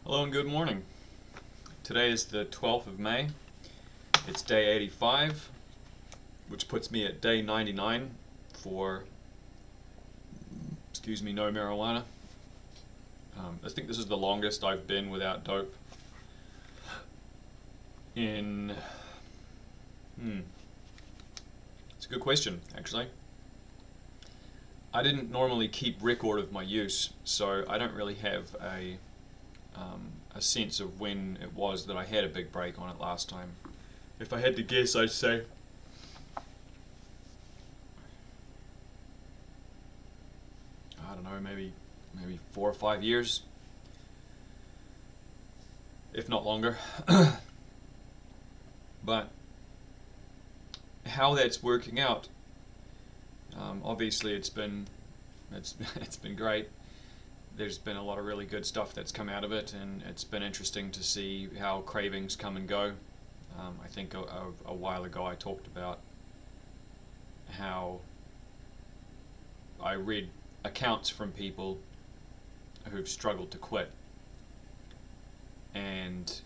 Hello and good morning. Today is the 12th of May. It's day 85, which puts me at day 99 for, no marijuana. I think this is the longest I've been without dope in, it's a good question, actually. I didn't normally keep record of my use, so I don't really have a sense of when it was that I had a big break on it last time. If I had to guess, I'd say I don't know, maybe 4 or 5 years, if not longer. But how that's working out, obviously it's been great. There's been a lot of really good stuff that's come out of it, and it's been interesting to see how cravings come and go. I think a while ago I talked about how I read accounts from people who've struggled to quit, and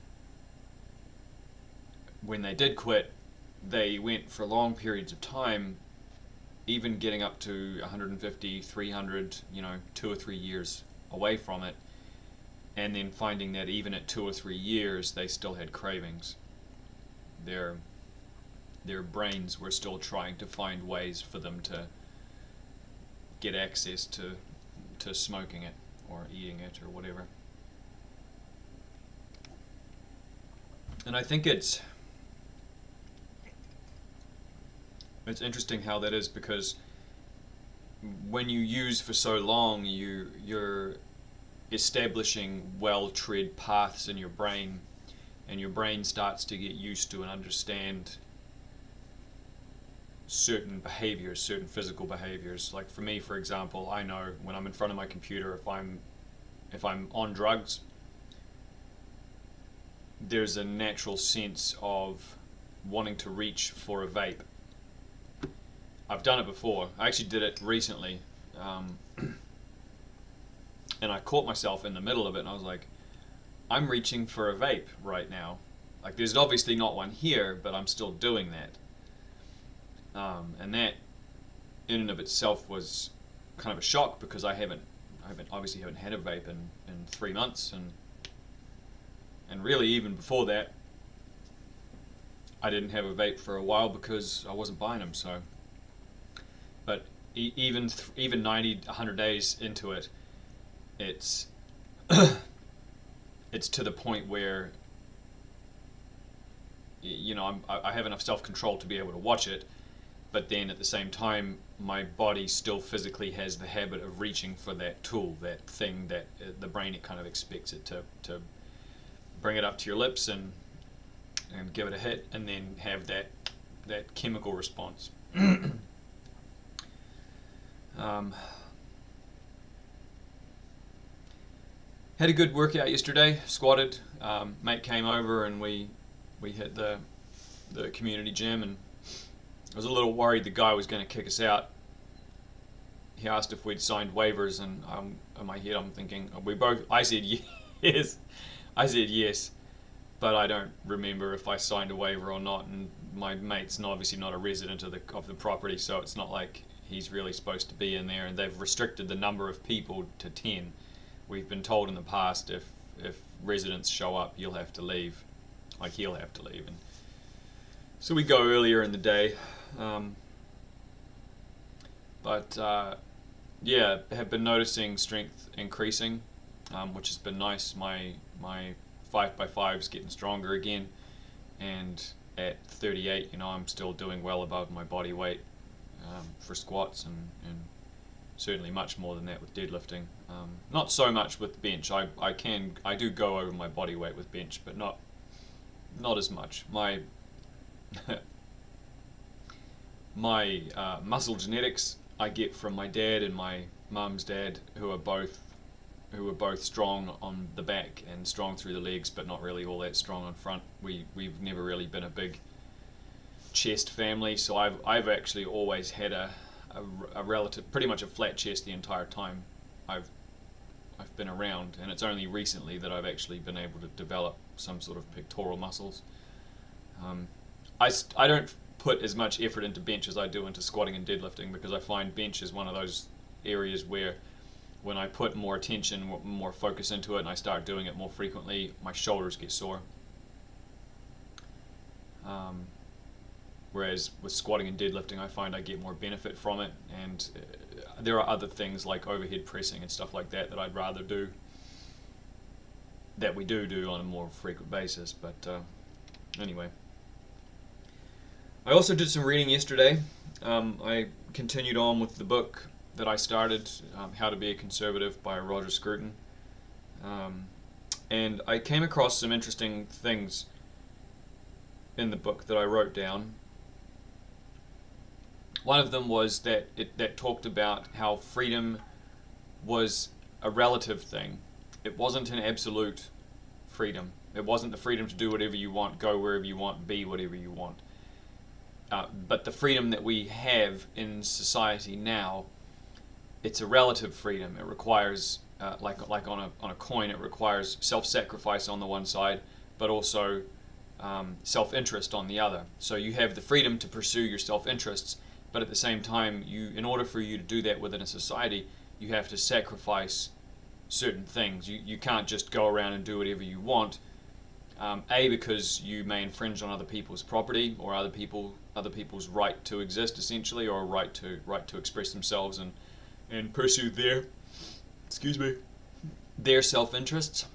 when they did quit, they went for long periods of time, even getting up to 150, 300, 2 or 3 years away from it, and then finding that even at 2 or 3 years they still had cravings. Their brains were still trying to find ways for them to get access to smoking it or eating it or whatever. And I think it's interesting how that is, because when you use for so long, you're establishing well-tread paths in your brain, and your brain starts to get used to and understand certain behaviors, certain physical behaviors. Like for me, for example, I know when I'm in front of my computer, if I'm on drugs, there's a natural sense of wanting to reach for a vape. I've done it before. I actually did it recently, and I caught myself in the middle of it, and I was like, I'm reaching for a vape right now. Like, there's obviously not one here, but I'm still doing that. And that, in and of itself, was kind of a shock, because I obviously haven't had a vape in 3 months, and really even before that, I didn't have a vape for a while because I wasn't buying them. So. But even 90, 100 days into it, it's it's to the point where I have enough self-control to be able to watch it, but then at the same time, my body still physically has the habit of reaching for that tool, that thing that the brain, it kind of expects it to bring it up to your lips and give it a hit, and then have that chemical response. Had a good workout yesterday. Squatted. Mate came over and we hit the community gym, and I was a little worried the guy was going to kick us out. He asked if we'd signed waivers, and in my head I'm thinking I said yes. I said yes, but I don't remember if I signed a waiver or not. And my mate's obviously not a resident of the property, so it's not like he's really supposed to be in there, and they've restricted the number of people to 10. We've been told in the past, if residents show up, you'll have to leave, like he'll have to leave. And so we go earlier in the day, but have been noticing strength increasing, which has been nice. My 5x5's getting stronger again, and at 38, I'm still doing well above my body weight for squats, and certainly much more than that with deadlifting. Not so much with bench. I do go over my body weight with bench, but not as much. My my muscle genetics I get from my dad and my mum's dad, who are both strong on the back and strong through the legs, but not really all that strong on front. We've never really been a big chest family, so I've actually always had a relative, pretty much a flat chest the entire time I've I've been around, and it's only recently that I've actually been able to develop some sort of pectoral muscles. I don't put as much effort into bench as I do into squatting and deadlifting, because I find bench is one of those areas where when I put more attention, more focus into it, and I start doing it more frequently, my shoulders get sore. Whereas with squatting and deadlifting, I find I get more benefit from it, and there are other things like overhead pressing and stuff like that I'd rather do, that we do on a more frequent basis. But anyway, I also did some reading yesterday. I continued on with the book that I started, How to Be a Conservative by Roger Scruton, and I came across some interesting things in the book that I wrote down. One of them was that talked about how freedom was a relative thing. It wasn't an absolute freedom. It wasn't the freedom to do whatever you want, go wherever you want, be whatever you want. But the freedom that we have in society now, it's a relative freedom. It requires, like on a coin, it requires self-sacrifice on the one side, but also self-interest on the other. So you have the freedom to pursue your self-interests, but at the same time, in order for you to do that within a society, you have to sacrifice certain things. You can't just go around and do whatever you want. Because you may infringe on other people's property, or other people's right to exist, essentially, or right to express themselves and pursue their self-interests.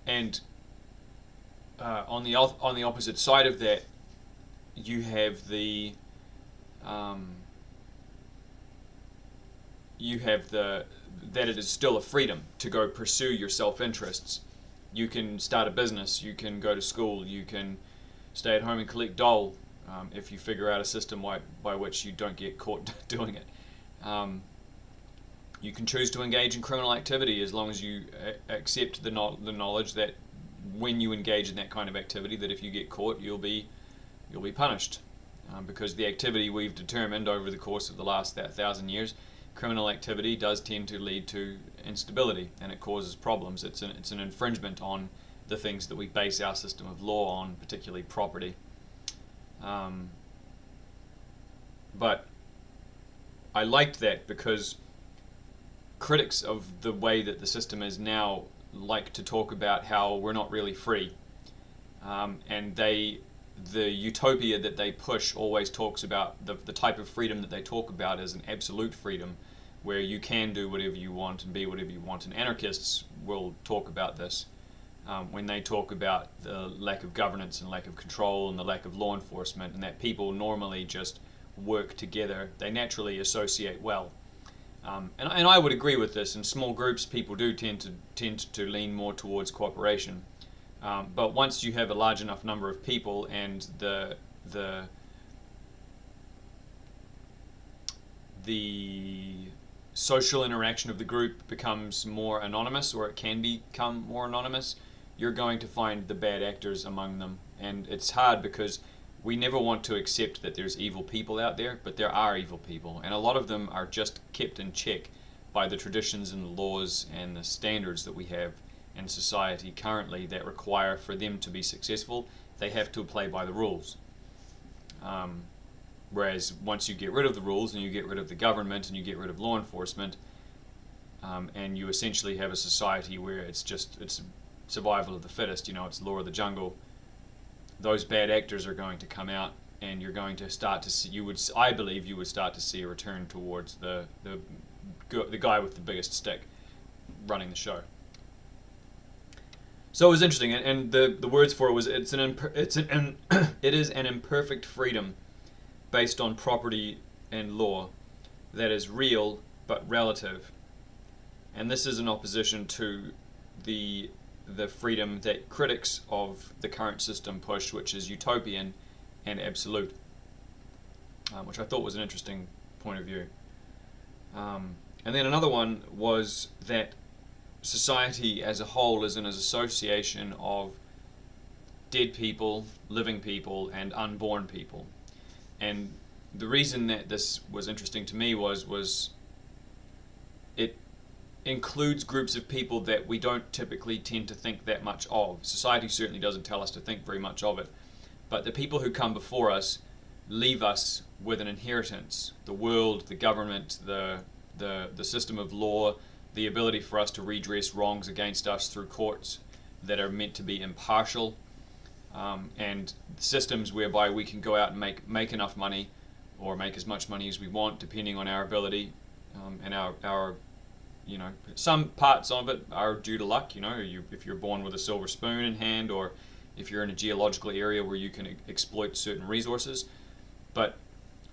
And on the opposite side of that, you have that it is still a freedom to go pursue your self-interests. You can start a business, you can go to school, you can stay at home and collect dole, if you figure out a system by which you don't get caught doing it. You can choose to engage in criminal activity as long as you accept the knowledge that when you engage in that kind of activity, that if you get caught, you'll be punished, because the activity we've determined over the course of the last 1,000 years, criminal activity does tend to lead to instability, and it causes problems. It's an infringement on the things that we base our system of law on, particularly property. But I liked that because critics of the way that the system is now like to talk about how we're not really free, and the utopia that they push always talks about the type of freedom that they talk about as an absolute freedom, where you can do whatever you want and be whatever you want. And anarchists will talk about this when they talk about the lack of governance and lack of control and the lack of law enforcement, and that people normally just work together. They naturally associate well. And I would agree with this. In small groups, people do tend to lean more towards cooperation. But once you have a large enough number of people, and the social interaction of the group becomes more anonymous, or it can become more anonymous, you're going to find the bad actors among them. And it's hard because we never want to accept that there's evil people out there, but there are evil people, and a lot of them are just kept in check by the traditions and the laws and the standards that we have in society currently that require, for them to be successful, they have to play by the rules. Whereas once you get rid of the rules and you get rid of the government and you get rid of law enforcement, and you essentially have a society where it's survival of the fittest, it's law of the jungle, those bad actors are going to come out, and you're going to start to see, I believe you would start to see a return towards the guy with the biggest stick running the show. So it was interesting, and the words for it was it is an imperfect freedom based on property and law that is real but relative, and this is in opposition to the freedom that critics of the current system push, which is utopian and absolute, which I thought was an interesting point of view. And then another one was that society as a whole is an association of dead people, living people, and unborn people. And the reason that this was interesting to me was it includes groups of people that we don't typically tend to think that much of. Society certainly doesn't tell us to think very much of it. But the people who come before us leave us with an inheritance: the world, the government, the system of law, the ability for us to redress wrongs against us through courts that are meant to be impartial, and systems whereby we can go out and make enough money, or make as much money as we want, depending on our ability, and our some parts of it are due to luck. If you're born with a silver spoon in hand, or if you're in a geological area where you can exploit certain resources. But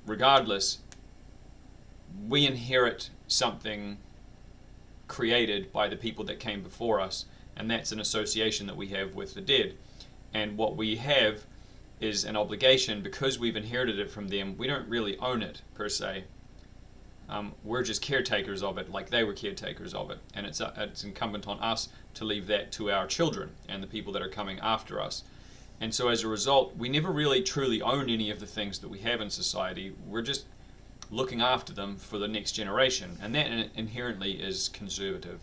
regardless, we inherit something created by the people that came before us, and that's an association that we have with the dead. And what we have is an obligation, because we've inherited it from them. We don't really own it per se. We're just caretakers of it, like they were caretakers of it, and it's incumbent on us to leave that to our children and the people that are coming after us. And so as a result, we never really truly own any of the things that we have in society. We're just looking after them for the next generation, and that inherently is conservative.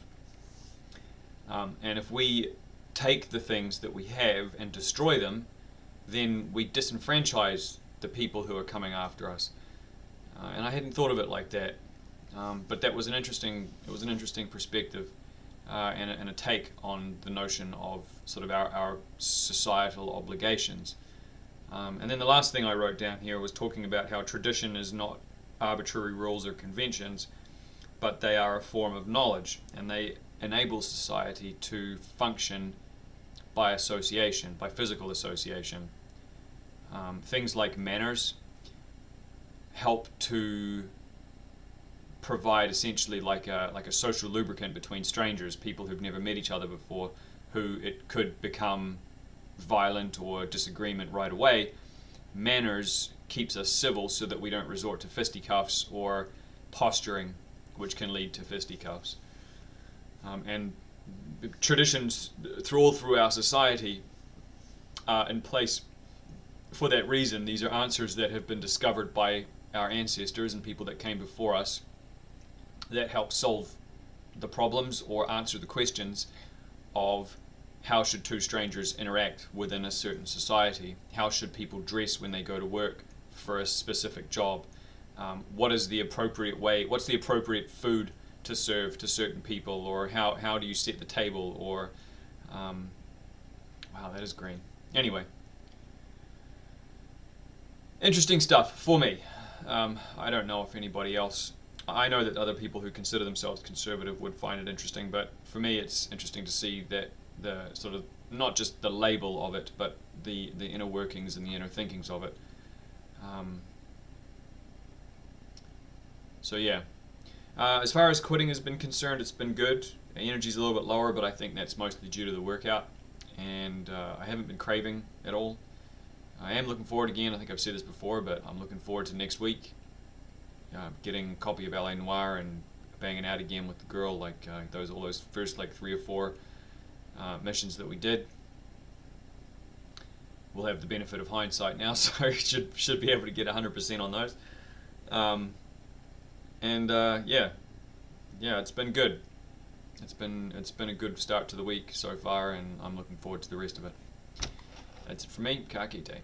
And if we take the things that we have and destroy them, then we disenfranchise the people who are coming after us. And I hadn't thought of it like that, but that was an interesting perspective, and a take on the notion of sort of our societal obligations. And then the last thing I wrote down here was talking about how tradition is not arbitrary rules or conventions, but they are a form of knowledge, and they enable society to function by association, by physical association. Things like manners help to provide essentially like a social lubricant between strangers, people who've never met each other before, who it could become violent or disagreement right away. Manners keeps us civil so that we don't resort to fisticuffs or posturing, which can lead to fisticuffs. And traditions through our society are in place for that reason. These are answers that have been discovered by our ancestors and people that came before us that help solve the problems or answer the questions of how should two strangers interact within a certain society, how should people dress when they go to work for a specific job, what is the appropriate way, what's the appropriate food to serve to certain people, or how do you set the table, or wow, that is green. Anyway, interesting stuff for me. I don't know if anybody else, I know that other people who consider themselves conservative would find it interesting, but for me it's interesting to see that the sort of, not just the label of it, but the inner workings and the inner thinkings of it. So yeah, as far as quitting has been concerned, it's been good. Energy's a little bit lower, but I think that's mostly due to the workout, and I haven't been craving at all. I am looking forward again, I think I've said this before, but I'm looking forward to next week, getting a copy of LA Noire and banging out again with the girl, like all those first like 3 or 4 missions that we did. We'll have the benefit of hindsight now, so should be able to get 100% on those. Yeah, it's been good. It's been a good start to the week so far, and I'm looking forward to the rest of it. That's it for me. Ka kite.